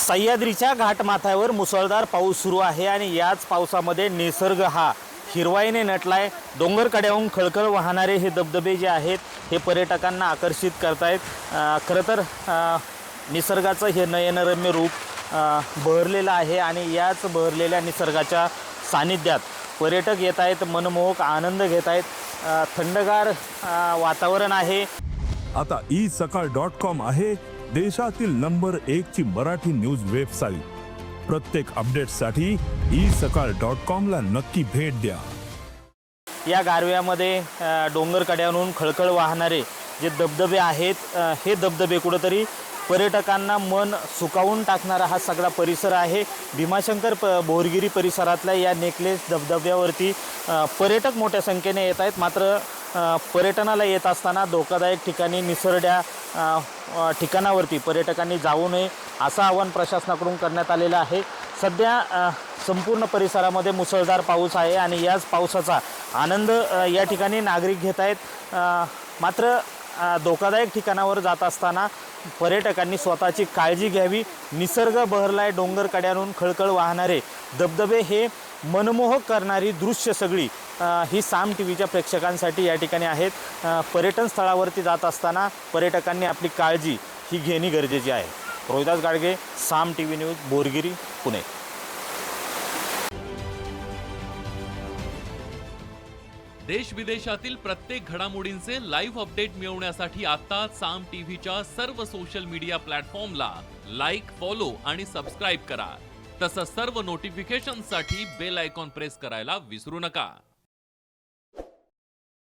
सह्याद्रीच्या घाटमाथ्यावर मुसळधार पाऊस सुरू आहे आणि याच पावसामध्ये निसर्ग हा हिरवाईने नटलाय। डोंगरकड्याहून खळखळ वाहणारे हे धबधबे जे आहेत हे पर्यटकांना आकर्षित करतायत। खरं तर निसर्गाचं हे नयनरम्य रूप बहरलेलं आहे आणि याच बहरलेल्या निसर्गाच्या सानिध्यात पर्यटक येत आहेत, मनमोहक आनंद घेत आहेत। थंडगार वातावरण आहे। आता isakal.com आहे देशातील नंबर 1 ची मराठी न्यूज वेबसाईट। प्रत्येक अपडेटसाठी isakal.com ला नक्की भेट द्या। या गारव्यामध्ये डोंगरकड्यावरून खळखळ वाहणारे जे धबधबे आहेत हे धबधबे कुठेतरी पर्यटकांना मन सुकावून टाकणारा हा सगळा परिसर आहे। भीमाशंकर बोरगिरी परिसरातल्या या नेकलेस धबधब्यावरती पर्यटक मोठ्या संख्येने येत आहेत। मात्र पर्यटनाला येत असताना धोकादायक ठिकाणी निसरड्या ठिकाणावरती पर्यटकांनी जाऊ नये असं आवाहन प्रशासनाकडून करण्यात आलेलं आहे। सध्या संपूर्ण परिसरामध्ये मुसळधार पाऊस आहे आणि याच पावसाचा आनंद या ठिकाणी नागरिक घेत आहेत। मात्र धोकादायक ठिकाणावर जात असताना पर्यटकांनी स्वतःची काळजी घ्यावी। निसर्ग बहरलाय, डोंगरकड्यावरून खळखळ वाहणारे धबधबे हे मनमोहक करणारी दृश्य सगळी ही साम टीव्हीच्या प्रेक्षकांसाठी या ठिकाणी आहेत। पर्यटन स्थळावरती जात असताना पर्यटकांनी आपली काळजी ही घेणे गरजेचे आहे। रोहिदास गाडगे, साम टीव्ही न्यूज, बोरगिरी, पुणे। देश विदेशातील प्रत्येक घडामोडींचे लाईव्ह अपडेट मिळवण्यासाठी आता साम टीव्हीच्या सर्व सोशल मीडिया प्लॅटफॉर्मला लाईक, फॉलो आणि सबस्क्राईब करा। तसंच सर्व नोटिफिकेशनसाठी बेल आयकॉन प्रेस करायला विसरू नका।